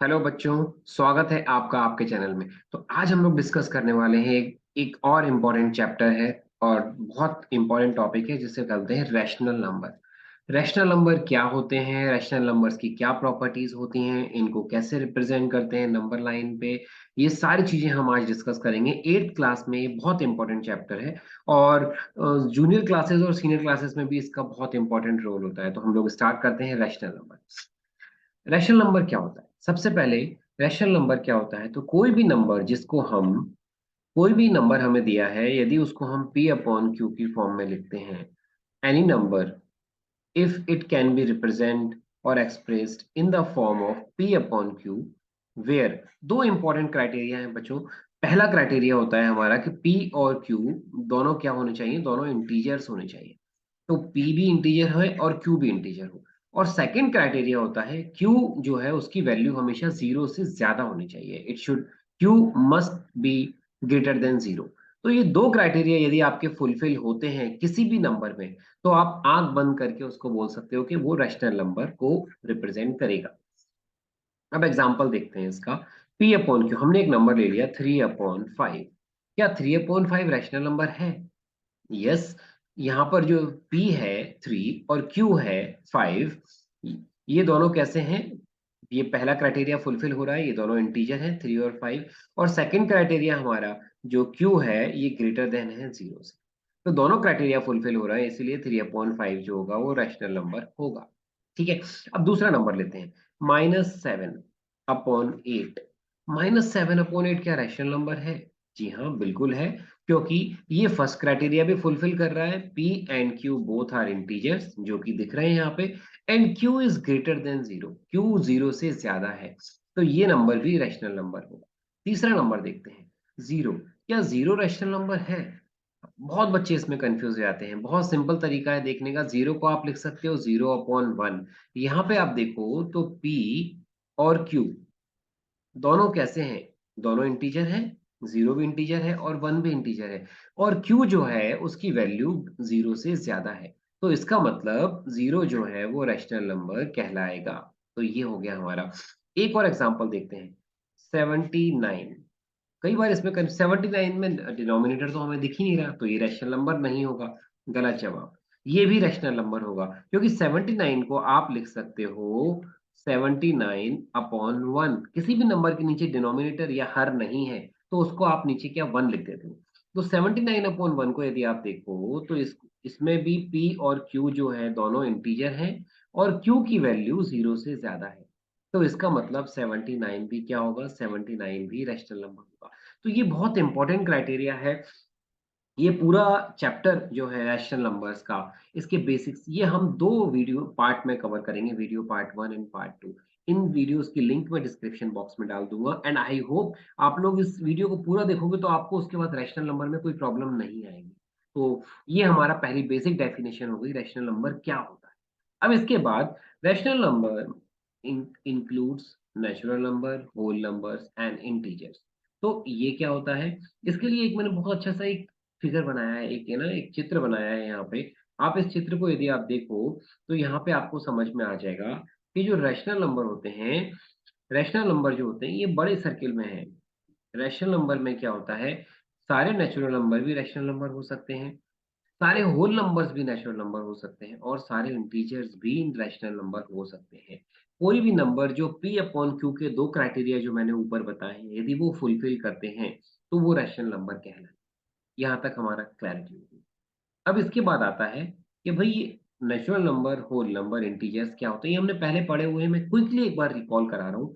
Hello बच्चों। स्वागत है आपका आपके चैनल में। तो आज हम लोग डिस्कस करने वाले हैं एक और इम्पोर्टेंट चैप्टर है और बहुत इम्पोर्टेंट टॉपिक है जिसे कहते हैं रैशनल नंबर। रैशनल नंबर क्या होते हैं, रैशनल नंबर्स की क्या प्रॉपर्टीज होती हैं, इनको कैसे रिप्रेजेंट करते हैं नंबर लाइन पे, ये सारी चीजें हम आज डिस्कस करेंगे। एट्थ क्लास में ये बहुत इंपॉर्टेंट चैप्टर है और जूनियर क्लासेस और सीनियर क्लासेस में भी इसका बहुत इंपॉर्टेंट रोल होता है। तो हम लोग स्टार्ट करते हैं रैशनल नंबर। रैशनल नंबर क्या होता है? सबसे पहले रैशनल नंबर क्या होता है, तो कोई भी नंबर हमें दिया है, यदि उसको हम p अपॉन क्यू की फॉर्म में लिखते हैं, any number if it can be represent और expressed in the form of p upon q, where दो इंपॉर्टेंट क्राइटेरिया हैं बच्चों। पहला क्राइटेरिया होता है हमारा कि p और q दोनों क्या होने चाहिए, दोनों इंटीजर्स होने चाहिए। तो p भी इंटीजर है और q भी इंटीजर हो। और सेकंड क्राइटेरिया होता है q जो है उसकी वैल्यू हमेशा जीरो से ज्यादा होनी चाहिए। It should q must be greater than zero. तो ये दो क्राइटेरिया यदि आपके फुलफिल होते हैं किसी भी नंबर में, तो आप आंख बंद करके उसको बोल सकते हो कि वो रैशनल नंबर को रिप्रेजेंट करेगा। अब एग्जांपल देखते हैं इसका। p अपॉन क्यू, हमने एक नंबर ले लिया 3/5। क्या 3/5 रैशनल नंबर है? यस। यहाँ पर जो p है 3 और q है 5, ये दोनों कैसे हैं? ये पहला क्राइटेरिया फुलफिल हो रहा है, ये दोनों इंटीजर हैं 3 और 5। और सेकंड क्राइटेरिया हमारा जो q है ये ग्रेटर देन है जीरो से। तो दोनों क्राइटेरिया फुलफिल हो रहा है, इसीलिए 3/5 जो होगा वो रैशनल नंबर होगा। ठीक है। अब दूसरा नंबर लेते हैं, -7/8। -7/8 क्या रैशनल नंबर है? जी हाँ, बिल्कुल है। क्योंकि ये फर्स्ट क्राइटेरिया भी फुलफिल कर रहा है, p and q both are integers जो कि दिख रहे हैं यहाँ पे, and q is greater than zero, q zero से ज्यादा है। तो ये नंबर भी रैशनल नंबर होगा। तीसरा नंबर देखते हैं, जीरो। क्या जीरो रैशनल नंबर है? बहुत बच्चे इसमें कंफ्यूज हो जाते हैं। बहुत सिंपल तरीका है देखने का, जीरो को आप लिख सकते हो 0/1। यहाँ पे आप देखो तो p और q दोनों कैसे हैं? दोनों इंटीजर हैं, जीरो भी इंटीजर है और वन भी इंटीजर है। और q जो है उसकी वैल्यू जीरो से ज्यादा है। तो इसका मतलब जीरो जो है वो रैशनल नंबर कहलाएगा। तो ये हो गया हमारा। एक और एग्जांपल देखते हैं, 79। कई बार इसमें 79 में डिनोमिनेटर तो हमें दिख ही नहीं रहा, तो ये रैशनल नंबर नहीं होगा। गलत जवाब। ये भी रैशनल नंबर होगा, क्योंकि 79 को आप लिख सकते हो 79/1। किसी भी नंबर के नीचे डिनोमिनेटर या हर नहीं है, तो उसको आप नीचे क्या 1 लिख देते हो। तो 79/1 को यदि आप देखो तो इसमें भी p और q जो है दोनों इंटीजर हैं और q की वैल्यू जीरो से ज्यादा है। तो इसका मतलब 79 भी क्या होगा, 79 भी रैशनल नंबर होगा। तो ये बहुत इंपॉर्टेंट क्राइटेरिया है। ये पूरा चैप्टर जो है रैशनल नंबर्स का, इसके बेसिक्स, ये हम दो वीडियो पार्ट में कवर करेंगे, video part 1 and part 2। In videos की लिंक मैं डिस्क्रिप्शन बॉक्स में डाल दूंगा, एंड आई होप आप लोग इस वीडियो को पूरा देखोगे तो आपको उसके बाद रैशनल नंबर में कोई प्रॉब्लम नहीं आएगी। तो ये हमारा पहली बेसिक डेफिनेशन हो गई रैशनल नंबर क्या होता है। अब इसके बाद rational number includes natural number, whole numbers and integers. तो ये क्या होता है? इसके लिए एक मैंने बहुत अच्छा सा एक फिगर बनाया है, एक है ना, एक चित्र बनाया है यहाँ पे। आप इस चित्र को यदि आप देखो तो यहाँ पे आपको समझ में आ जाएगा कि जो रैशनल नंबर होते हैं, रैशनल नंबर जो होते हैं ये बड़े सर्किल में है। रैशनल नंबर में क्या होता है, सारे नेचुरल नंबर भी रैशनल नंबर हो सकते हैं, सारे होल नंबर्स भी नेचुरल नंबर हो सकते हैं, और सारे इंटीजर्स भी रैशनल नंबर हो सकते हैं। कोई भी नंबर जो p अपॉन q के दो क्राइटेरिया जो मैंने ऊपर बताए हैं यदि वो फुलफिल करते हैं तो वो रैशनल नंबर कहलाए। यहाँ तक हमारा क्लैरिटी होगी। अब इसके बाद आता है कि भाई natural number, whole number, integers क्या होते हैं, ये हमने पहले पढ़े हुए हैं। मैं क्विकली एक बार रिकॉल करा रहा हूँ।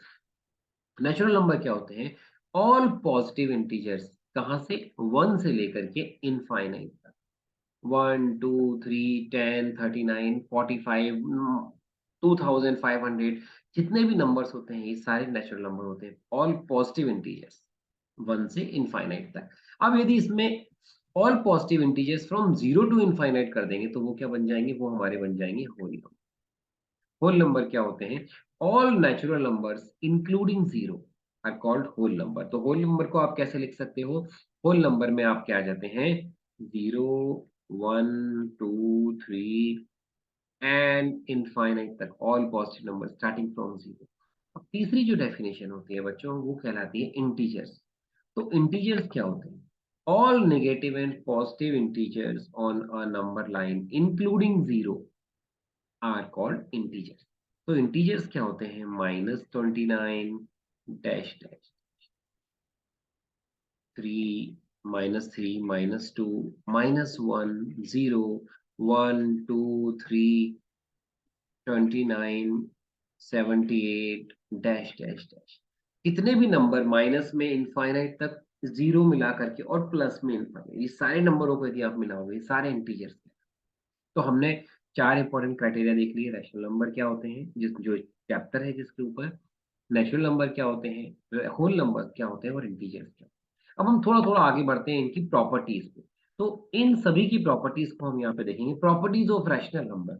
नेचुरल नंबर क्या होते हैं? ऑल पॉजिटिव इंटीजर्स, कहाँ से? 1 से लेकर के इनफाइनाइट तक। 1 2 3 10 39 45 2500, जितने भी नंबर्स होते हैं ये सारे नेचुरल नंबर होते हैं, ऑल पॉजिटिव इंटीजर्स 1 से इनफाइनाइट तक। अब यदि इसमें all positive integers from 0 to infinite कर देंगे तो वो क्या बन जाएंगे? वो हमारे बन जाएंगे होल नंबर। होल नंबर क्या होते हैं? All natural numbers including zero are called whole number. तो होल नंबर को आप कैसे लिख सकते हो? होल नंबर में आप क्या आ जाते हैं, 0 1 2 3 एंड इनफाइनाइट तक, all positive number starting from zero. तीसरी जो डेफिनेशन होती है बच्चों वो कहलाती है इंटीजर्स। तो इंटीजर्स क्या होते हैं? All negative and positive integers on a number line including zero are called integers. तो इंटीजर्स क्या होते हैं? -29 dash dash 3 -3 -2 -1 0 1 2 3 29 78 dash dash dash. कितने भी नंबर माइनस में इनफाइनाइट तक, जीरो मिला करके और प्लस में इनफाइनाइट, ये सारे नंबरों को यदि आप मिलाओगे ये सारे इंटीजर्स। तो हमने चार इंपॉर्टेंट क्राइटेरिया देख लिए। रैशनल नंबर क्या होते हैं, जिस जो चैप्टर है जिसके ऊपर, नेचुरल नंबर क्या होते हैं, होल नंबर क्या होते हैं, और इंटीजर्स क्या होते हैं। अब हम थोड़ा थोड़ा आगे बढ़ते हैं इनकी प्रॉपर्टीज पे। तो इन सभी की प्रॉपर्टीज को हम यहाँ पे देखेंगे, प्रॉपर्टीज ऑफ रैशनल नंबर।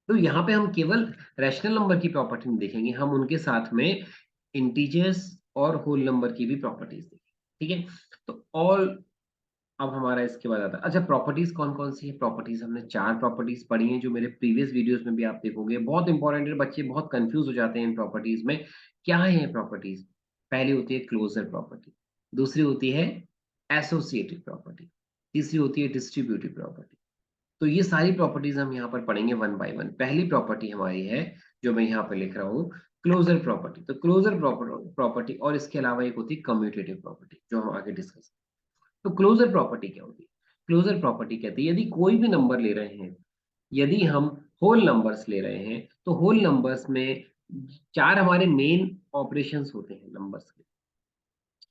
तो यहाँ पे हम केवल रैशनल नंबर की प्रॉपर्टी नहीं देखेंगे, हम उनके साथ में इंटीजर्स और होल नंबर की भी प्रॉपर्टीज देखेंगे। ठीक है, तो ऑल, अब हमारा इसके बाद आता है, अच्छा प्रॉपर्टीज कौन कौन सी है। प्रॉपर्टीज हमने चार प्रॉपर्टीज पढ़ी हैं, जो मेरे प्रीवियस वीडियोस में भी आप देखोगे, बहुत इंपॉर्टेंट है, बच्चे बहुत कंफ्यूज हो जाते हैं इन प्रॉपर्टीज में। क्या है प्रॉपर्टीज? पहली होती है क्लोजर प्रॉपर्टी, दूसरी होती है एसोसिएटिव प्रॉपर्टी, तीसरी होती है डिस्ट्रीब्यूटिव प्रॉपर्टी। तो ये सारी प्रॉपर्टीज हम यहाँ पर पढ़ेंगे वन बाय वन। पहली प्रॉपर्टी हमारी है, जो मैं यहाँ पे लिख रहा हूँ, क्लोजर प्रॉपर्टी। तो क्लोजर प्रॉपर्टी, और इसके अलावा एक होती है कम्यूटेटिव प्रॉपर्टी, जो हम आगे डिस्कस। तो क्लोजर प्रॉपर्टी क्या होती है? क्लोजर प्रॉपर्टी कहती है, यदि कोई भी नंबर ले रहे हैं, यदि हम होल नंबर्स ले रहे हैं, तो होल नंबर्स में चार हमारे मेन ऑपरेशंस होते हैं नंबर्स के।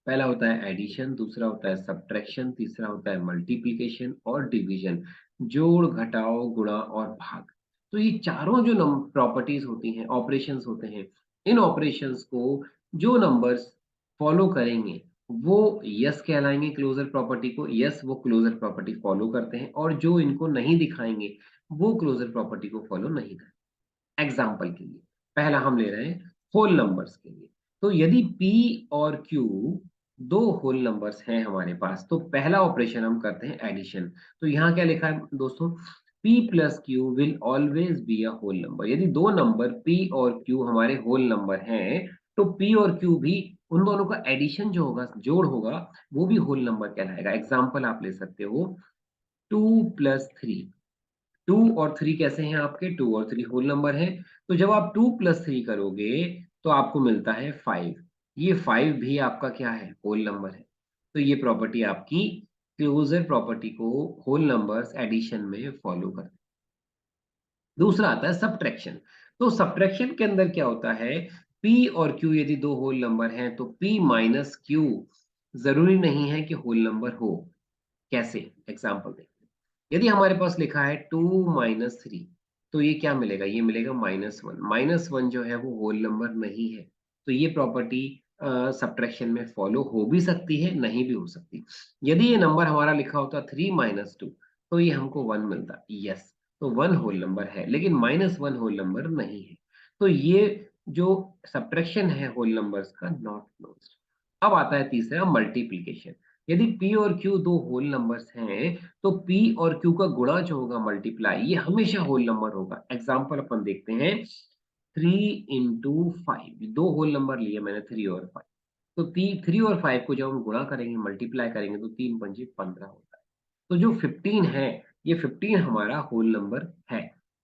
पहला होता है एडिशन, दूसरा होता है सब्ट्रैक्शन, तीसरा होता है मल्टीप्लिकेशन और डिवीजन, जोड़ घटाओ गुणा और भाग। तो ये चारों जो प्रॉपर्टीज होती हैं, ऑपरेशंस होते हैं, इन ऑपरेशंस को जो नंबर्स फॉलो करेंगे वो यस कहलाएंगे। क्लोजर प्रॉपर्टी को यस वो क्लोजर प्रॉपर्टी फॉलो करते हैं, और जो इनको नहीं दिखाएंगे वो क्लोजर प्रॉपर्टी को फॉलो नहीं करते। एग्जाम्पल के लिए पहला हम ले रहे हैं होल नंबर्स के लिए। तो यदि P और Q दो होल नंबर्स हैं हमारे पास, तो पहला ऑपरेशन हम करते हैं एडिशन। तो यहाँ क्या लिखा है दोस्तों? P plus q will always be a whole number. यदि दो नंबर P और Q हमारे होल नंबर हैं, तो P और Q भी, उन दोनों का एडिशन जो होगा, जोड़ होगा, वो भी होल नंबर कहलाएगा। एग्जाम्पल आप ले सकते हो, 2 + 3। 2 और 3 कैसे हैं आपके? 2 और 3 होल नंबर है। तो जब आप 2 + 3 करोगे तो आपको मिलता है 5। ये 5 भी आपका क्या है? होल नंबर है। तो ये प्रॉपर्टी आपकी क्लोजर प्रॉपर्टी को होल नंबर्स एडिशन में फॉलो करते हैं। दूसरा आता है सब्ट्रैक्शन। तो सब्ट्रैक्शन के अंदर क्या होता है? P और Q यदि दो होल नंबर हैं, तो P माइनस Q जरूरी नहीं है कि होल नंबर हो। कैसे? एग्जाम्पल देखते हैं। यदि हमारे पास लिखा है 2 - 3, तो ये क्या मिलेगा? ये मिलेगा -1। -1 जो है वो होल नंबर नहीं है। तो ये प्रॉपर्टी सब्ट्रैक्शन में फॉलो हो भी सकती है, नहीं भी हो सकती। यदि ये नंबर हमारा लिखा होता 3 - 2, तो ये हमको 1 मिलता। यस, तो 1 होल नंबर है, लेकिन -1 होल नंबर नहीं है। तो ये जो सब्ट्रैक्शन है होल नंबर्स का, नॉट क्लोज्ड। अब आता है तीसरा, मल्टीप्लिकेशन। यदि P और Q दो होल नंबर्स हैं, तो P और Q का गुणा जो होगा, मल्टीप्लाई, ये हमेशा होल नंबर होगा। एग्जाम्पल अपन देखते हैं, 3 × 5। दो होल नंबर लिए मैंने, 3 और 5। तो 3 और 5 को जब हम गुणा करेंगे, मल्टीप्लाई करेंगे, तो 3 × 5 = 15 होता है। तो जो 15 है, ये 15 हमारा होल नंबर है।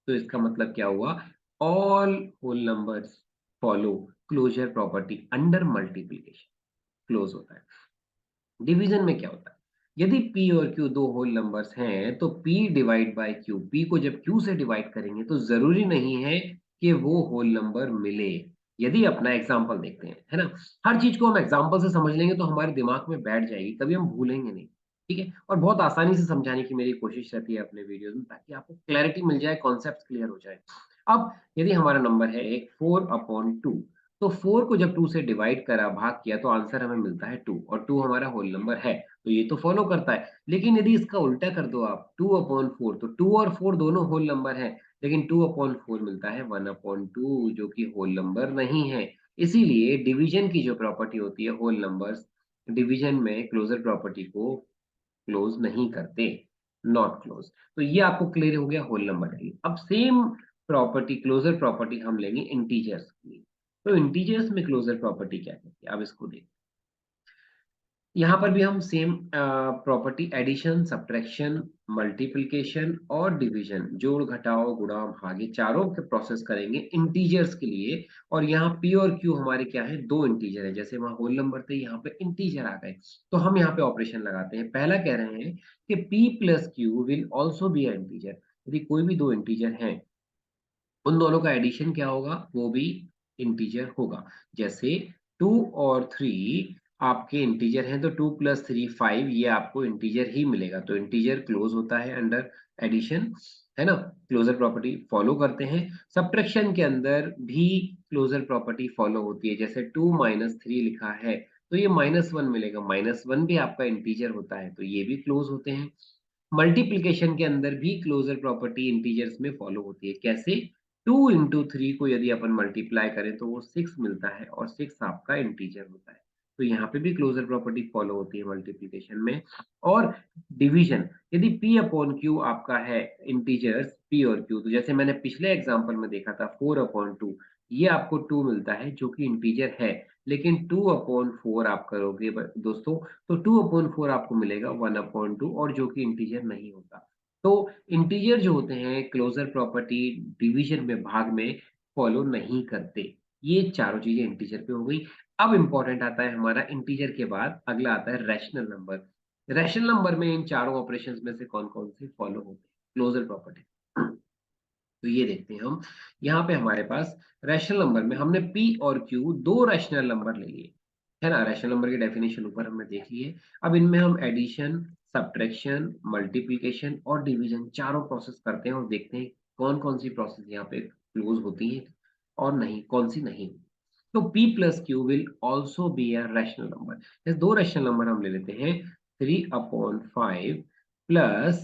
तो इसका मतलब क्या हुआ? All whole numbers follow closure property under multiplication, close होता है। डिवीजन में क्या होता है? यदि P और Q दो होल नंबर्स हैं, तो P divide by Q, P को जब Q से डिवाइड करेंगे तो जरूरी नहीं है कि वो होल नंबर मिले। यदि अपना एग्जाम्पल देखते हैं, है ना, हर चीज को हम एग्जाम्पल से समझ लेंगे तो हमारे दिमाग में बैठ जाएगी, कभी हम भूलेंगे नहीं। ठीक है, और बहुत आसानी से समझाने की मेरी कोशिश रहती है अपने वीडियोस में, ताकि आपको क्लैरिटी मिल जाए, कॉन्सेप्ट क्लियर हो जाए। अब यदि हमारा नंबर है एक 4/2, तो 4 को जब 2 से डिवाइड करा, भाग किया, तो आंसर हमें मिलता है 2, और 2 हमारा होल नंबर है, तो ये तो फॉलो करता है। लेकिन यदि इसका उल्टा कर दो आप, 2/4, तो 2 और 4 दोनों होल नंबर है, लेकिन 2/4 मिलता है 1/2, जो कि होल नंबर नहीं है। इसीलिए डिवीजन की जो प्रॉपर्टी होती है, होल नंबर्स डिवीजन में क्लोजर प्रॉपर्टी को क्लोज नहीं करते, नॉट क्लोज। तो ये आपको क्लियर हो गया होल नंबर के लिए। अब सेम प्रॉपर्टी, क्लोजर प्रॉपर्टी हम लेंगे इंटीजर्स के लिए। तो इंटीजर्स में क्लोजर प्रॉपर्टी क्या कहती है, अब इसको देखते हैं। यहाँ पर भी हम same property addition, subtraction, multiplication और डिवीजन, जोड़ घटाओ गुणा भाग, ये चारों के प्रोसेस करेंगे इंटीजर्स के लिए। और यहाँ पी और क्यू हमारे क्या है, दो इंटीजर है, जैसे वहां होल नंबर थे यहाँ पे इंटीजर आ गए। तो हम यहाँ पे ऑपरेशन लगाते हैं। पहला कह रहे हैं कि P plus q will also be integer, यदि कोई भी दो इंटीजर हैं उन दोनों का एडिशन क्या होगा, वो भी इंटीजर होगा। जैसे 2 और 3 आपके इंटीजर हैं, तो 2 प्लस 3 5, ये आपको इंटीजर ही मिलेगा। तो इंटीजर क्लोज होता है अंडर एडिशन, है ना, क्लोजर प्रॉपर्टी फॉलो करते हैं। सब्ट्रैक्शन के अंदर भी क्लोजर प्रॉपर्टी फॉलो होती है। जैसे 2 माइनस 3 लिखा है तो ये -1 मिलेगा, -1 भी आपका इंटीजर होता है, तो ये भी क्लोज होते हैं। मल्टीप्लिकेशन के अंदर भी क्लोजर प्रॉपर्टी इंटीजर्स में फॉलो होती है। कैसे, 2 इंटू 3 को यदि अपन मल्टीप्लाई करें तो वो 6 मिलता है और 6 आपका इंटीजर होता है। तो यहाँ पे भी क्लोजर प्रॉपर्टी फॉलो होती है मल्टीप्लिकेशन में। और डिवीजन, यदि p अपॉन क्यू आपका है इंटीजर्स p और q, तो जैसे मैंने पिछले एग्जांपल में देखा था 4 अपॉन 2, ये आपको 2 मिलता है जो कि इंटीजर है। लेकिन 2 अपॉन 4 आप करोगे दोस्तों, तो 2 अपॉन 4 आपको मिलेगा 1 अपॉन 2, और जो कि इंटीजर नहीं होता। तो इंटीजर जो होते हैं क्लोजर प्रॉपर्टी डिवीजन में, भाग में फॉलो नहीं करते। ये चारों चीजें इंटीजर पे हो गई। अब इंपॉर्टेंट आता है हमारा इंटीजर के बाद अगला आता है रैशनल नंबर। रैशनल नंबर में इन चारों ऑपरेशंस में से कौन कौन से फॉलो होते हैं क्लोजर प्रॉपर्टी, तो ये देखते हैं हम। यहाँ पे हमारे पास रैशनल नंबर में हमने p और q दो रैशनल नंबर ले लिए, है ना। रैशनल नंबर की डेफिनेशन ऊपर हमने देख ली है। अब इनमें हम एडिशन, सब्ट्रैक्शन, मल्टीप्लिकेशन और डिवीजन चारों प्रोसेस करते हैं और देखते हैं कौन कौन सी प्रोसेस यहाँ पे क्लोज होती है और नहीं, कौन सी नहीं। तो p plus q will also be a rational number. जैसे दो रैशनल नंबर हम ले लेते हैं, 3/5 प्लस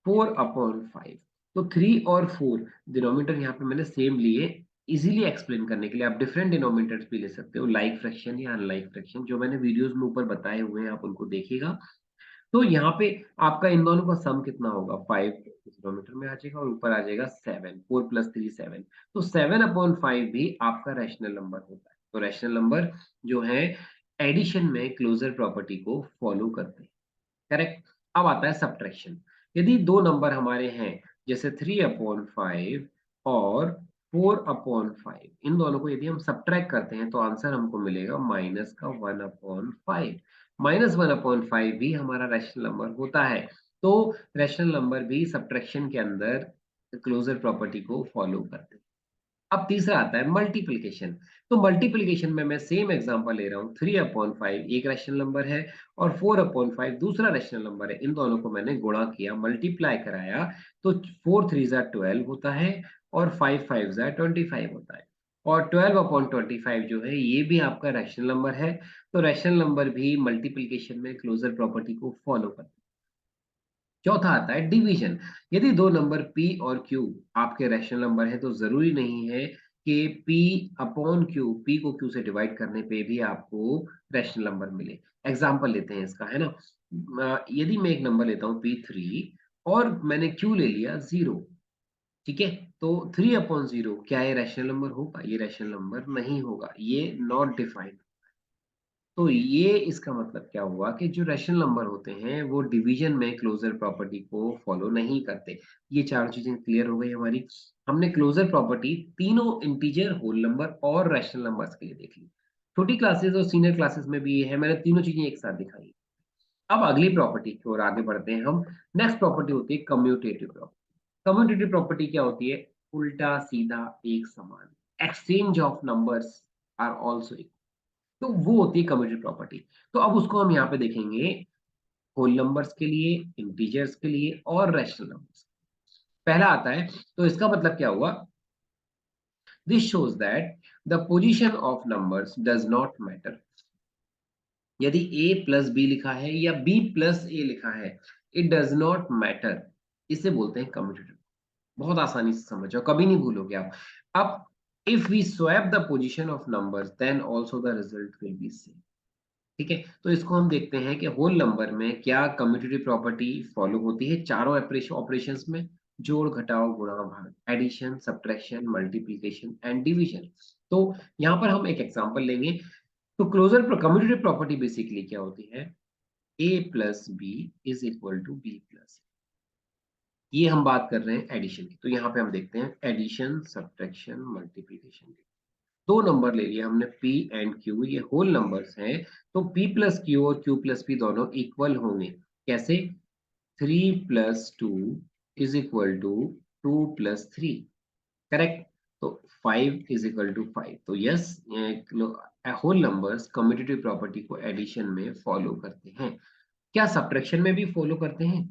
4/5। तो 3 और 4 डिनोमिनेटर यहाँ पे मैंने सेम लिए, इजीली एक्सप्लेन करने के लिए। आप डिफरेंट डिनोमिनेटर्स भी ले सकते हो, लाइक फ्रैक्शन या अनलाइक फ्रैक्शन, जो मैंने वीडियोस में ऊपर बताए हुए हैं, आप उनको देखिएगा। तो यहाँ पे आपका इन दोनों का सम कितना होगा, 5 डिनोमिनेटर में आ जाएगा और ऊपर आ जाएगा 7, 4 प्लस 3 7। तो 7/5 भी आपका रैशनल नंबर होता है। तो रैशनल नंबर जो है एडिशन में क्लोजर प्रॉपर्टी को फॉलो करते हैं, करेक्ट। अब आता है सब्ट्रैक्शन। यदि दो नंबर हमारे हैं, जैसे 3/5 और 4/5, इन दोनों को यदि हम सब्ट्रैक्ट करते हैं तो आंसर हमको मिलेगा माइनस का 1/5। -1/5 भी हमारा रैशनल नंबर होता है। तो रैशनल नंबर भी सब्ट्रैक्शन के अंदर क्लोजर प्रॉपर्टी को फॉलो करते हैं। अब तीसरा आता है मल्टीप्लिकेशन। तो मल्टीप्लिकेशन में मैं सेम एग्जांपल ले रहा हूँ, 3/5 एक रैशनल नंबर है और 4/5 दूसरा रैशनल नंबर है। इन दोनों को मैंने गुणा किया, मल्टीप्लाई कराया, तो 4 3 12 होता है और 5 5 25 होता है। और 12/25 जो है ये भी आपका रैशनल नंबर है। तो रैशनल नंबर भी मल्टीप्लिकेशन में क्लोजर प्रॉपर्टी को फॉलो करते हैं। चौथा आता है डिवीजन। यदि दो नंबर p और q आपके रैशनल नंबर है तो जरूरी नहीं है कि p अपॉन q, p को q से डिवाइड करने पे भी आपको रैशनल नंबर मिले। एग्जांपल लेते हैं इसका, है ना। यदि मैं एक नंबर लेता हूँ p3 और मैंने q ले लिया 0, ठीक है, तो 3/0 क्या ये रैशनल नंबर होगा, ये रैशनल नंबर नहीं होगा, ये नॉट डिफाइंड। तो ये इसका मतलब क्या हुआ कि जो रैशनल नंबर होते हैं वो डिवीजन में क्लोजर प्रॉपर्टी को फॉलो नहीं करते। ये चार चीजें क्लियर हो गई हमारी। हमने क्लोजर प्रॉपर्टी तीनों इंटीजर, होल नंबर और रैशनल नंबर्स के लिए देख ली। छोटी क्लासेस और सीनियर क्लासेस में भी ये है, मैंने तीनों चीजें एक साथ दिखाई। अब अगली प्रॉपर्टी की ओर आगे बढ़ते हैं हम। नेक्स्ट प्रॉपर्टी होती है कम्यूटेटिव प्रॉपर्टी। कम्यूटेटिव प्रॉपर्टी क्या होती है, उल्टा सीधा एक समान, exchange of numbers are also, तो वो होती है कम्यूटेटिव प्रॉपर्टी। तो अब उसको हम यहाँ पे देखेंगे होल नंबर्स के लिए, इंटीजर्स के लिए और रैशनल नंबर्स। पहला आता है, तो इसका मतलब क्या हुआ, this shows that the position of numbers does not matter. यदि a प्लस बी लिखा है या b प्लस ए लिखा है, इट डज नॉट मैटर, इसे बोलते हैं कम्यूटेटिव। बहुत आसानी से समझ जाओ, कभी नहीं भूलोगे आप। अब if we swap the position of numbers then also the result will be same. ठीक है, तो इसको हम देखते हैं कि होल नंबर में क्या कम्यूटेटिव प्रॉपर्टी फॉलो होती है चारों ऑपरेशंस में, जोड़ घटाओ गुणा भाग, addition, subtraction, multiplication and division. तो यहाँ पर हम एक एग्जांपल लेंगे। तो क्लोजर कम्यूटेटिव प्रॉपर्टी बेसिकली क्या होती है, a plus b is equal to b plus, ये हम बात कर रहे हैं एडिशन की। तो यहाँ पे हम देखते हैं एडिशन, सब्ट्रैक्शन, मल्टीप्लिकेशन की। दो नंबर ले लिए हमने p एंड q, ये होल नंबर्स हैं। तो p प्लस क्यू और q प्लस p दोनों इक्वल होंगे। कैसे? 3 plus 2 is equal to 2 plus 3, correct. तो 5 इज इक्वल टू 5। तो yes, whole numbers commutative property को एडिशन में फॉलो करते हैं। क्या सब्ट्रैक्शन में भी फॉलो करते हैं?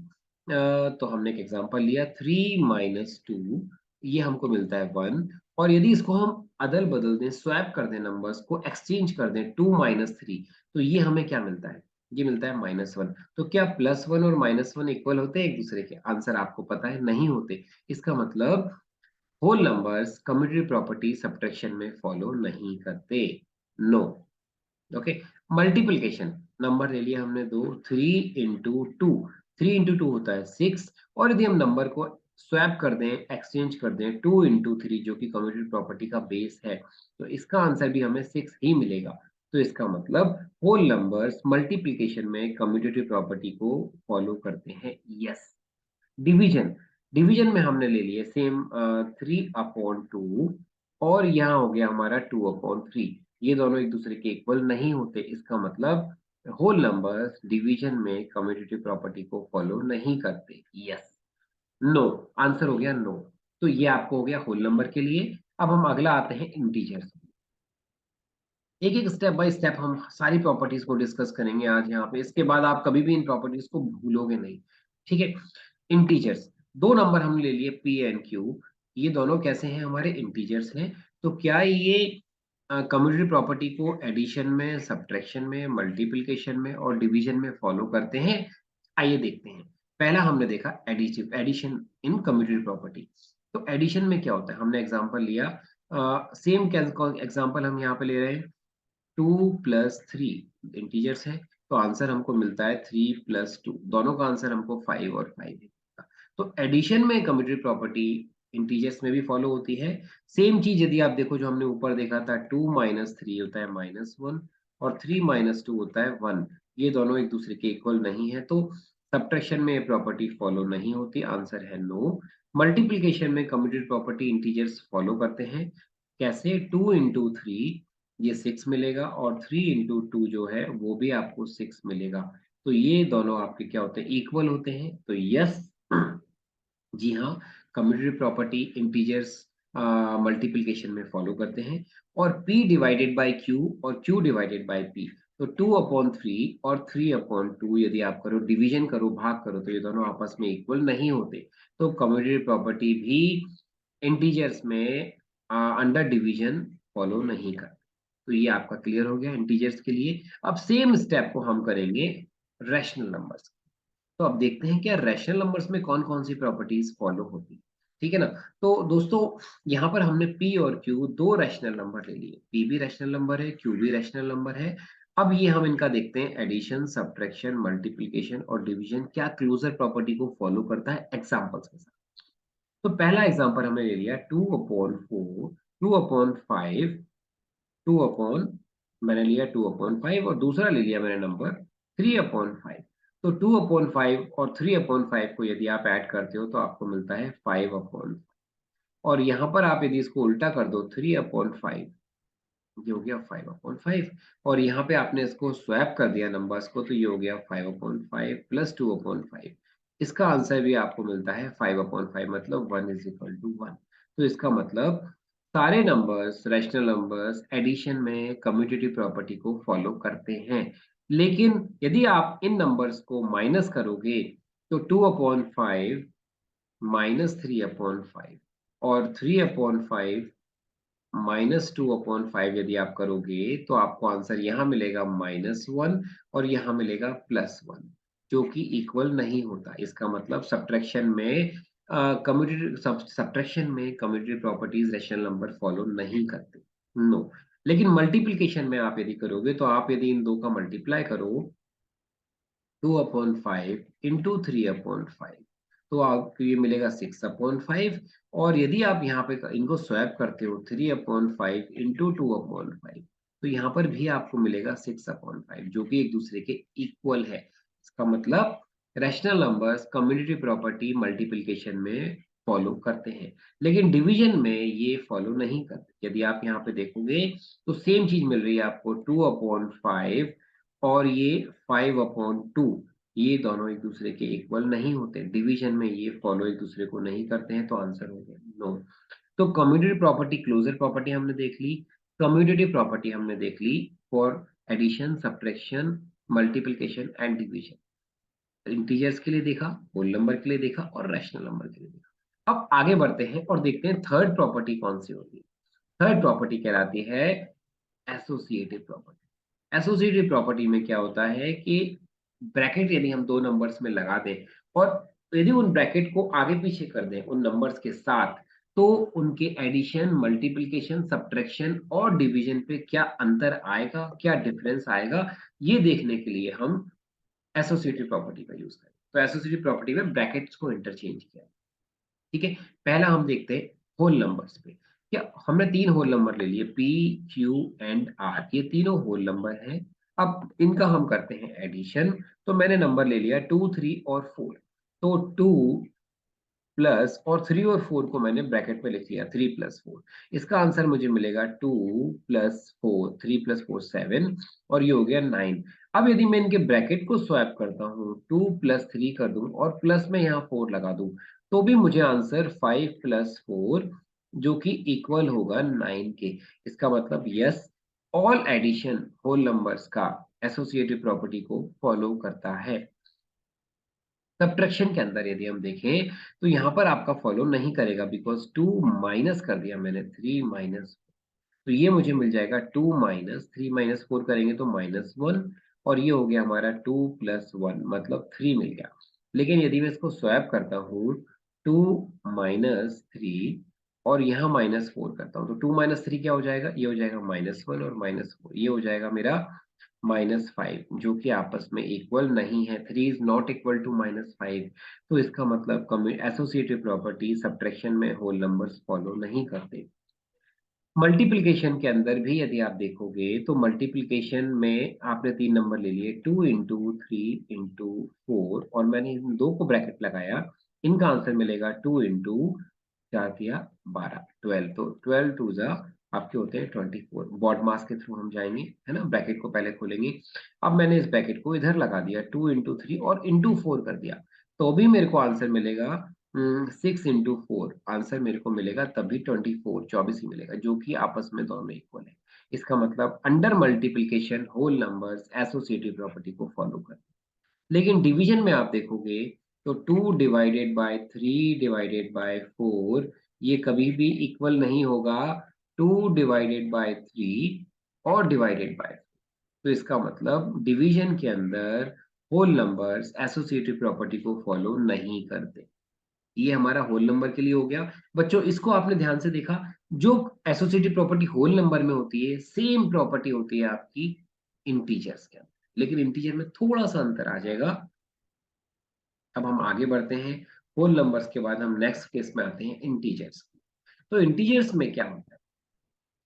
तो हमने एक एग्जांपल लिया 3 माइनस 2, ये हमको मिलता है 1। और यदि इसको हम अदल बदल दें, स्वैप कर दें, नंबर्स को एक्सचेंज कर दें, 2 माइनस 3, तो ये हमें क्या मिलता है? ये मिलता है -1। तो क्या +1 और -1 इक्वल होते हैं एक दूसरे के? आंसर आपको पता है, नहीं होते। इसका मतलब whole numbers commutative property subtraction में फॉलो नहीं करते। नो। ओके। मल्टीप्लिकेशन, नंबर ले लिया हमने दो, 3 इंटू टू, 3 इंटू 2 होता है 6। और यदि हम नंबर को स्वैप कर दें, एक्सचेंज कर दें, 2 इंटू 3 जो कि कम्यूटेटिव प्रॉपर्टी का बेस है, तो इसका आंसर भी हमें 6 ही मिलेगा। तो इसका मतलब होल नंबर्स मल्टीप्लिकेशन में कम्यूटेटिव प्रॉपर्टी को फॉलो करते हैं। यस। डिवीजन, डिवीजन में हमने ले लिए सेम 3/2, और यहाँ हो गया हमारा 2/3। ये दोनों एक दूसरे के इक्वल नहीं होते। इसका मतलब होल नंबर्स डिवीजन में कम्यूटेटिव प्रॉपर्टी को फॉलो नहीं करते। यस। नो, आंसर हो गया नो। तो ये आपको हो गया होल नंबर के लिए। अब हम अगला आते हैं इंटीजर्स। एक एक स्टेप बाय स्टेप हम सारी प्रॉपर्टीज को डिस्कस करेंगे आज यहाँ पे। इसके बाद आप कभी भी इन प्रॉपर्टीज को भूलोगे नहीं, ठीक है। इंटीजर्स, दो नंबर हम ले लिए p एंड q, ये दोनों कैसे हैं? हमारे इंटीजर्स हैं। तो क्या ये कम्यूटेटिव प्रॉपर्टी को एडिशन में, सब्ट्रैक्शन में, मल्टीप्लिकेशन में और डिवीजन में फॉलो करते हैं? आइए देखते हैं। पहला हमने देखा additive, addition in commutative property. तो एडिशन में क्या होता है? हमने एग्जांपल लिया, सेम एग्जांपल हम यहाँ पे ले रहे हैं, 2 + 3 इंटीजर्स है। तो आंसर हमको मिलता है 3 + 2, दोनों का आंसर हमको 5 और 5 है। तो एडिशन में कम्यूटेटिव प्रॉपर्टी इंटीजर्स में भी फॉलो होती है। सेम चीज यदि आप देखो, जो हमने ऊपर देखा था, 2 - 3 होता है -1 और 3 - 2 होता है 1, ये दोनों एक दूसरे के इक्वल नहीं है। तो सब्ट्रैक्शन में ये प्रॉपर्टी फॉलो नहीं होती। आंसर है नो। मल्टीप्लिकेशन में कम्यूटेटिव प्रॉपर्टी इंटीजर्स फॉलो करते हैं। कैसे? 2 इंटू 3, ये 6 मिलेगा, और 3 इंटू 2 जो है वो भी आपको 6 मिलेगा। तो ये दोनों आपके क्या होते हैं? इक्वल होते हैं। तो यस, जी हाँ, कम्यूटेटिव प्रॉपर्टी इंटीजर्स मल्टीप्लिकेशन में फॉलो करते हैं। और p डिवाइडेड बाय q और q डिवाइडेड बाय p, तो 2/3 और 3/2 यदि आप करो, डिवीजन करो, भाग करो, तो ये दोनों आपस में इक्वल नहीं होते। तो कम्यूटेटिव प्रॉपर्टी भी इंटीजर्स में अंडर डिवीजन फॉलो नहीं करते। तो ये आपका क्लियर हो गया इंटीजर्स के लिए। अब सेम स्टेप को हम करेंगे रैशनल नंबर्स। तो अब देखते हैं क्या रैशनल नंबर्स में कौन कौन सी प्रॉपर्टीज फॉलो होती है, ठीक है ना। तो दोस्तों, यहाँ पर हमने p और q दो रैशनल नंबर ले लिए। p भी रैशनल नंबर है, q भी रैशनल नंबर है। अब ये हम इनका देखते हैं एडिशन, सब्ट्रैक्शन, मल्टीप्लिकेशन और डिवीजन क्या क्लोजर प्रॉपर्टी को फॉलो करता है एग्जांपल्स के साथ। तो पहला एग्जांपल हमने ले लिया 2/4, 2/5, 2 मैंने लिया 2/5, और दूसरा ले लिया मैंने नंबर 3/5। तो 2/5 और 3/5 को यदि आप ऐड करते हो तो आपको मिलता है 5/5। और यहाँ पर आप यदि इसको उल्टा कर दो, 3/5, ये हो गया 5/5। और यहाँ पे आपने इसको स्वैप कर दिया नंबर्स को, तो ये हो गया 5/5 प्लस 2/5। इसका आंसर भी आपको मिलता है 5/5, मतलब 1 = 1। तो इसका मतलब सारे नंबर्स, रैशनल नंबर्स एडिशन में कम्यूटेटिव प्रॉपर्टी को फॉलो करते हैं। लेकिन यदि आप इन नंबर्स को माइनस करोगे, तो 2/5 -3/5 और 3/5 -2/5 यदि आप करोगे, तो आपको आंसर यहाँ मिलेगा -1 और यहाँ मिलेगा +1, जो कि इक्वल नहीं होता। इसका मतलब सब्ट्रैक्शन में commutative properties rational number follow नहीं करते। नो। लेकिन मल्टीप्लिकेशन में आप यदि करोगे, तो आप यदि इन दो का मल्टीप्लाई करो, 2/5 इंटू 3/5, तो आपको ये मिलेगा 6/5। और यदि आप यहाँ पे इनको स्वैप करते हो 3/5 इंटू 2/5, तो यहाँ पर भी आपको मिलेगा 6/5, जो कि एक दूसरे के इक्वल है। इसका मतलब rational numbers community property multiplication में फॉलो करते हैं, लेकिन डिवीजन में ये फॉलो नहीं करते। यदि आप यहाँ पे देखोगे तो सेम चीज मिल रही है आपको 2/5 और ये 5/2, ये दोनों एक दूसरे के इक्वल नहीं होते। डिवीजन में ये फॉलो एक दूसरे को नहीं करते हैं, तो आंसर हो गया नो। तो कम्यूटेटिव प्रॉपर्टी, क्लोजर प्रॉपर्टी हमने देख ली, कम्यूटेटिव प्रॉपर्टी हमने देख ली for addition, subtraction, multiplication and division. Integers के लिए देखा, होल नंबर के लिए देखा और रैशनल नंबर के लिए देखा। अब आगे बढ़ते हैं और देखते हैं थर्ड प्रॉपर्टी कौन सी होती है। थर्ड प्रॉपर्टी कहलाती है एसोसिएटिव प्रॉपर्टी। एसोसिएटिव प्रॉपर्टी में क्या होता है कि ब्रैकेट यदि हम दो नंबर्स में लगा दें और यदि उन ब्रैकेट को आगे पीछे कर दें उन नंबर्स के साथ, तो उनके एडिशन, मल्टीप्लिकेशन, सब्ट्रैक्शन और डिवीजन पे क्या अंतर आएगा, क्या डिफरेंस आएगा, ये देखने के लिए हम एसोसिएटिव प्रॉपर्टी का यूज करें। तो एसोसिएटिव प्रॉपर्टी में ब्रैकेट्स को इंटरचेंज किया, ठीक है। पहला हम देखते हैं होल नंबर्स पे। क्या हमने तीन होल नंबर ले लिए, पी, क्यू एंड आर, ये तीनों होल नंबर हैं। अब इनका हम करते हैं एडिशन। तो मैंने नंबर ले लिया 2, 3 और 4। तो 2 प्लस और 3 और 4 को मैंने ब्रैकेट में लिख लिया, 3+4। इसका आंसर मुझे मिलेगा 2+4, 3+4 7, और ये हो गया 9। अब यदि मैं इनके ब्रैकेट को स्वैप करता हूँ, 2+3 कर दूं और प्लस में यहाँ 4 लगा दूं, तो भी मुझे आंसर 5+4 जो कि इक्वल होगा 9 के। इसका मतलब yes, all addition whole numbers का एसोसिएटिव प्रॉपर्टी को फॉलो करता है। सब्ट्रैक्शन के अंदर यदि हम देखें तो यहाँ पर आपका फॉलो नहीं करेगा, बिकॉज 2 माइनस कर दिया मैंने, 3 माइनस, तो ये मुझे मिल जाएगा 2 माइनस 3 माइनस 4 करेंगे तो -1, और ये हो गया हमारा 2+1 मतलब 3 मिल गया। लेकिन यदि मैं इसको स्वैप करता हूँ 2 माइनस 3 और यहाँ -4 करता हूँ, तो 2 माइनस 3 क्या हो जाएगा, ये हो जाएगा -1 और -4, ये हो जाएगा मेरा -5, जो कि आपस में इक्वल नहीं है। 3 इज नॉट इक्वल टू -5। तो इसका मतलब एसोसिएटिव प्रॉपर्टी सब्ट्रैक्शन में होल नंबर्स फॉलो नहीं करते। मल्टीप्लिकेशन के अंदर भी यदि आप देखोगे तो मल्टीप्लिकेशन में आपने तीन नंबर ले लिए, 2 × 3 × 4, और मैंने इन दो को ब्रैकेट लगाया, इनका आंसर मिलेगा 2 × 4 × 12, 12। तो 12 टू जा आपके होते हैं 24। बॉड मास के थ्रू हम जाएंगे, है ना, ब्रैकेट को पहले खोलेंगे। अब मैंने इस ब्रैकेट को इधर लगा दिया, 2 × 3 और ×4 कर दिया, तो भी मेरे को आंसर मिलेगा 6 × 4, आंसर मेरे को मिलेगा तभी 24, 24 ही मिलेगा, जो कि आपस में दोनों इक्वल है। इसका मतलब under multiplication whole numbers associative property को फॉलो करते हैं। लेकिन डिवीजन में आप देखोगे तो 2/3/4 ये कभी भी इक्वल नहीं होगा 2/3 और डिवाइडेड बाय। तो इसका मतलब डिवीजन के अंदर होल नंबर्स एसोसिएटिव प्रॉपर्टी को फॉलो नहीं करते। ये हमारा होल नंबर के लिए हो गया। बच्चों इसको आपने ध्यान से देखा, जो एसोसिएटिव प्रॉपर्टी होल नंबर में होती है सेम प्रॉपर्टी होती है आपकी इंटीजर्स के अंदर, लेकिन इंटीजर में थोड़ा सा अंतर आ जाएगा। अब हम आगे बढ़ते हैं, होल नंबर्स के बाद हम नेक्स्ट केस में आते हैं इंटीजर्स। तो इंटीजर्स में क्या होता है,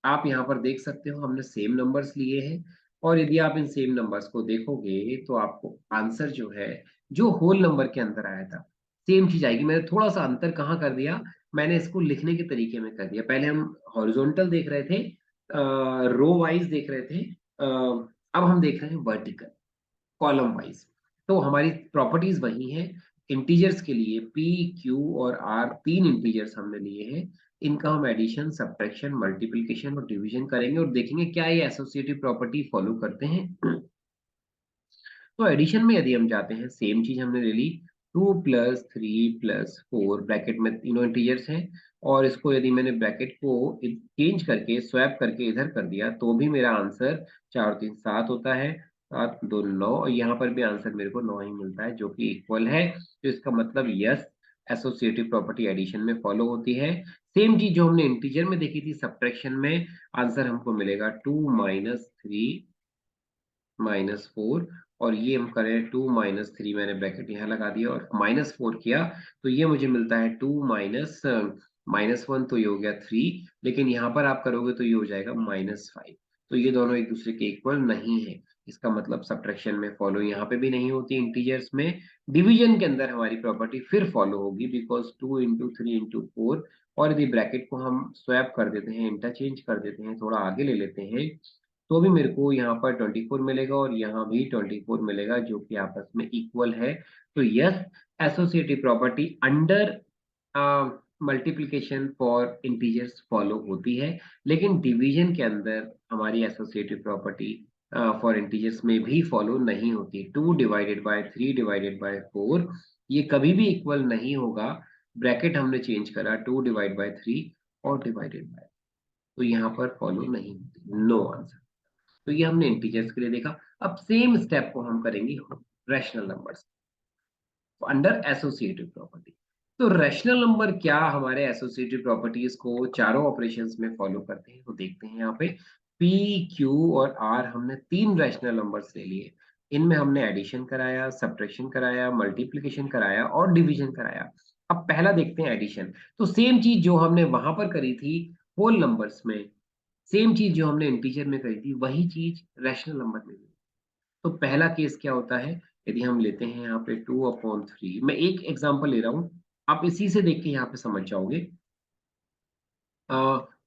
आप यहाँ पर देख सकते हो हमने सेम नंबर्स लिए हैं, और यदि आप इन सेम नंबर्स को देखोगे तो आपको आंसर जो है, जो होल नंबर के अंदर आया था, सेम चीज आएगी। मैंने थोड़ा सा अंतर कहाँ कर दिया, मैंने इसको लिखने के तरीके में कर दिया। पहले हम हॉरिजॉन्टल देख रहे थे, रो वाइज देख रहे थे, अब हम देख रहे हैं वर्टिकल, कॉलम वाइज। तो हमारी प्रॉपर्टीज वही हैं। इंटीजर्स के लिए पी, क्यू और आर तीन इंटीजर्स हमने लिए हैं। इनका हम एडिशन, सब्ट्रैक्शन, मल्टीप्लिकेशन और डिवीजन करेंगे और देखेंगे क्या ये एसोसिएटिव प्रॉपर्टी फॉलो करते हैं। तो एडिशन में यदि हम जाते हैं, सेम चीज हमने ले ली, 2+3+4 ब्रैकेट में तीनों इंटीजर्स हैं, और इसको यदि मैंने ब्रैकेट को चेंज करके स्वैप करके इधर कर दिया, तो भी मेरा आंसर 4 और 3 7 होता है, 7 2 9, और यहाँ पर भी आंसर मेरे को 9 ही मिलता है, जो कि इक्वल है। तो इसका मतलब यस, एसोसिएटिव प्रॉपर्टी एडिशन में फॉलो होती है। सेम चीज जो हमने इंटीजर में देखी थी सब्ट्रैक्शन में, आंसर हमको मिलेगा 2 - 3 - 4 और ये हम करें 2 माइनस 3, मैंने ब्रैकेट यहाँ लगा दिया और -4 किया, तो ये मुझे मिलता है 2 माइनस -1, तो ये हो गया 3, लेकिन यहाँ पर आप करोगे तो ये हो जाएगा -5। तो ये दोनों एक दूसरे के इक्वल नहीं है। इसका मतलब सब्ट्रैक्शन में फॉलो यहाँ पे भी नहीं होती इंटीजर्स में। डिवीजन के अंदर हमारी प्रॉपर्टी फिर फॉलो होगी, बिकॉज 2 इंटू 3 इंटू 4, और यदि ब्रैकेट को हम स्वैप कर देते हैं, इंटरचेंज कर देते हैं, थोड़ा आगे ले लेते हैं, तो भी मेरे को यहाँ पर 24 मिलेगा और यहाँ भी 24 मिलेगा, जो कि आपस में इक्वल है। तो yes, associative property under multiplication for integers follow होती है, लेकिन डिवीजन के अंदर हमारी एसोसिएटिव प्रॉपर्टी फॉर इंटीजर्स में भी फॉलो नहीं होती। 2 डिवाइडेड बाय 3 डिवाइडेड बाय 4 ये कभी भी इक्वल नहीं होगा। ब्रैकेट हमने चेंज करा, 2 डिवाइड बाय 3 और डिवाइडेड बाय, तो यहाँ पर फॉलो नहीं होती। No answer. तो ये हमने इंटीजर्स के लिए देखा। अब सेम स्टेप को हम करेंगे rational numbers under associative property. तो रैशनल नंबर क्या हमारे एसोसिएटिव प्रॉपर्टीज को चारों ऑपरेशंस में फॉलो करते हैं, तो देखते हैं यहाँ पे पी, क्यू और आर, हमने तीन रैशनल नंबर्स ले लिए। इनमें हमने एडिशन कराया, सब्ट्रैक्शन कराया, मल्टीप्लिकेशन कराया और डिवीजन कराया। अब पहला देखते हैं एडिशन। तो सेम चीज जो हमने वहां पर करी थी होल नंबर्स में, सेम चीज जो हमने इंटीजर में करी थी, वही चीज रैशनल नंबर में भी। तो पहला केस क्या होता है, यदि हम लेते हैं यहाँ पे 2/3, मैं एक एग्जांपल ले रहा हूँ, आप इसी से देख के यहाँ पे समझ जाओगे।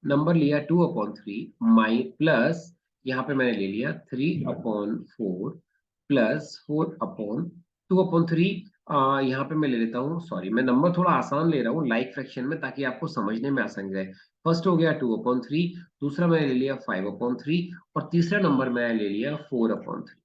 नंबर लिया 2/3 माई प्लस, यहाँ पे मैंने ले लिया 3/4 प्लस 4/2/3। यहाँ पे मैं ले लेता हूँ, सॉरी मैं नंबर थोड़ा आसान ले रहा हूँ लाइक फ्रैक्शन में, ताकि आपको समझने में आसान रहे। फर्स्ट हो गया 2/3, दूसरा मैंने ले लिया 5/3 और तीसरा नंबर मैंने ले लिया 4/3।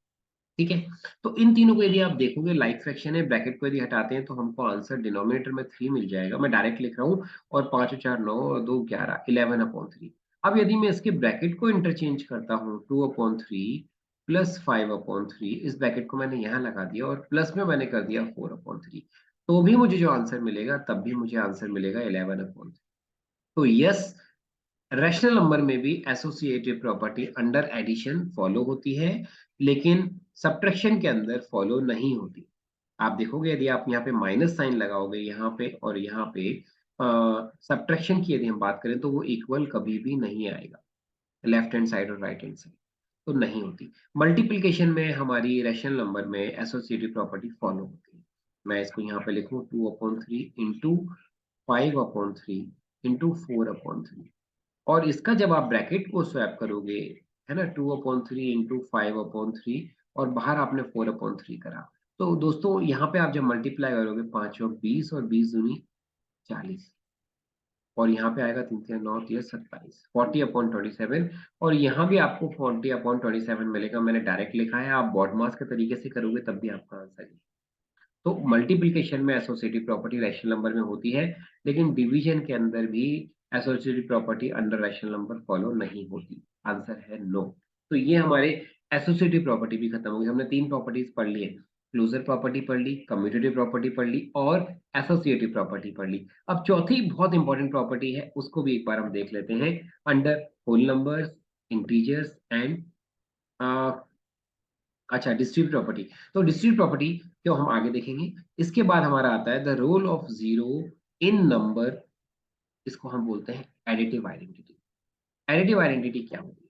ठीक है, तो इन तीनों को यदि आप देखोगे लाइक फ्रैक्शन है, ब्रैकेट को यदि हटाते हैं तो हमको आंसर डिनोमिनेटर में 3 मिल जाएगा। मैं डायरेक्ट लिख रहा हूँ, और 5 और 4 9 और 2 11, 11/3। अब यदि मैं इसके ब्रैकेट को इंटरचेंज करता हूँ, 2/3 प्लस 5/3, इस ब्रैकेट को मैंने यहाँ लगा दिया और प्लस में मैंने कर दिया 4/3, तो भी मुझे जो आंसर मिलेगा, तब भी मुझे आंसर मिलेगा 11/3। तो यस, रैशनल नंबर में भी associative property under addition follow होती है, लेकिन सब्ट्रैक्शन के अंदर फॉलो नहीं होती। आप देखोगे यदि आप यहाँ पे माइनस साइन लगाओगे यहाँ पे और यहाँ पे, सब्ट्रैक्शन की यदि हम बात करें तो वो इक्वल कभी भी नहीं आएगा, लेफ्ट हैंड साइड और राइट हैंड साइड, तो नहीं होती। मल्टीप्लिकेशन में हमारी रैशनल नंबर में एसोसिएटिव प्रॉपर्टी फॉलो होती है। मैं इसको यहाँ पे लिखूँ 2/3 इंटू 5/3 इंटू 4/3, और इसका जब आप ब्रैकेट को स्वैप करोगे, है ना, 2/3 इंटू 5/3, और बाहर आपने 4/3 करा, तो दोस्तों यहाँ पे आप जब मल्टीप्लाई करोगे, 5 और 20 और 20 दूनी 40, और यहाँ पे आएगा 3 3 9 3 27, 40/27, और यहाँ भी आपको 40/27 मिलेगा। मैंने डायरेक्ट लिखा है, आप बॉडमास के तरीके से करोगे तब भी आपका आंसर है। तो मल्टीप्लिकेशन में एसोसिएटिव प्रॉपर्टी रैशनल नंबर में होती है, लेकिन डिवीजन के अंदर भी associative property under rational number follow नहीं होती। आंसर है नो। तो ये हमारे एसोसिएटिव प्रॉपर्टी भी खत्म हो गई। हमने तीन प्रॉपर्टीज पढ़ ली है, क्लोजर प्रॉपर्टी पढ़ ली, कम्यूटेटिव प्रॉपर्टी पढ़ ली और एसोसिएटिव प्रॉपर्टी पढ़ ली। अब चौथी बहुत इंपॉर्टेंट प्रॉपर्टी है, उसको भी एक बार हम देख लेते हैं, under whole numbers, integers and, अच्छा, डिस्क्रीट प्रॉपर्टी। तो डिस्क्रीट प्रॉपर्टी को हम आगे देखेंगे। इसके बाद हमारा आता है the role of zero in number, इसको हम बोलते हैं एडिटिव आइडेंटिटी। एडिटिव आइडेंटिटी क्या होती है,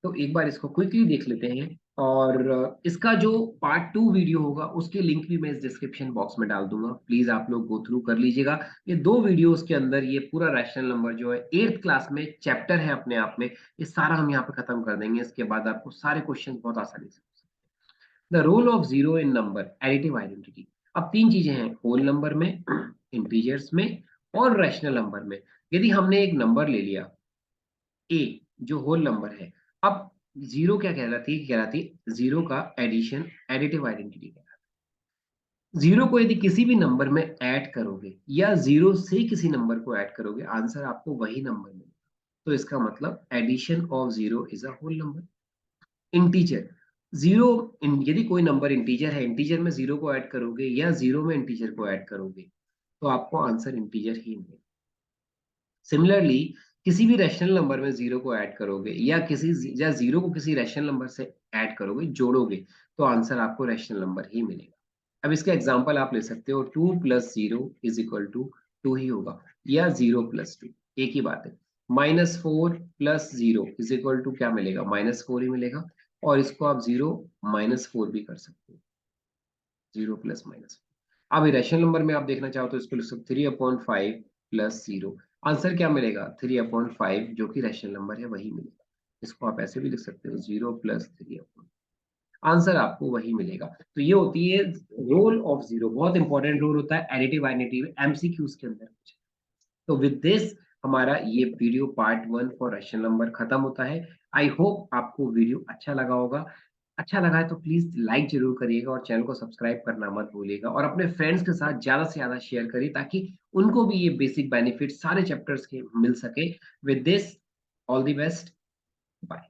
तो एक बार इसको क्विकली देख लेते हैं, और इसका जो पार्ट 2 वीडियो होगा उसके लिंक भी मैं इस डिस्क्रिप्शन बॉक्स में डाल दूंगा, प्लीज आप लोग गो थ्रू कर लीजिएगा। ये दो वीडियोस के अंदर ये पूरा रैशनल नंबर जो है 8th क्लास में चैप्टर है अपने आप में, ये सारा हम यहाँ पे खत्म कर देंगे। इसके बाद आपको सारे क्वेश्चन बहुत आसानी से, the role of zero in number additive identity. अब तीन चीजें हैं, होल नंबर में, इंटीजर्स में और रैशनल नंबर में। यदि हमने एक नंबर ले लिया ए, जो होल नंबर है, अब जीरो क्या कहलाती, जीरो का एडिशन एडिटिव आइडेंटिटी कहलाती है। जीरो को यदि किसी भी नंबर में ऐड करोगे या जीरो से किसी नंबर को ऐड करोगे, आंसर आपको वही नंबर मिलेगा। तो इसका मतलब addition of zero is a whole number. Integer, zero, यदि कोई नंबर इंटीजर है, इंटीजर में जीरो को ऐड करोगे या जीरो में इंटीजर को ऐड करोगे, तो आपको आंसर इंटीजर ही मिलेगा। सिमिलरली, किसी भी रैशनल नंबर में जीरो को ऐड करोगे या जीरो को किसी रैशनल नंबर से ऐड करोगे, जोड़ोगे, तो आंसर आपको रैशनल नंबर ही मिलेगा। अब इसका एग्जांपल आप ले सकते हो, 2 plus zero is equal to 2 ही होगा, या 0 प्लस 2, एक ही बात है। -4 plus zero is equal to क्या मिलेगा, -4 ही मिलेगा। और इसको आप 0 -4 भी कर सकते हो, 0 प्लस माइनस। अब इरेशनल नंबर में आप देखना चाहो तो इसको लिख सकते 3/5 प्लस जीरो। आंसर क्या मिलेगा, 3/5, जो कि रैशनल नंबर है वही मिलेगा। इसको आप ऐसे भी लिख सकते हो, 0 प्लस 3/, आंसर आपको वही मिलेगा। तो ये होती है रोल ऑफ जीरो, बहुत इंपॉर्टेंट रोल होता है एडिटिव एडिटिव एमसीक्यूज के अंदर। तो विद दिस हमारा ये video part 1 for rational number खत्म होता है। आई होप आपको वीडियो अच्छा लगा होगा। अच्छा लगा है तो प्लीज लाइक जरूर करिएगा और चैनल को सब्सक्राइब करना मत भूलिएगा, और अपने फ्रेंड्स के साथ ज्यादा से ज्यादा शेयर करिए ताकि उनको भी ये बेसिक बेनिफिट सारे चैप्टर्स के मिल सके। With this, all the best, bye.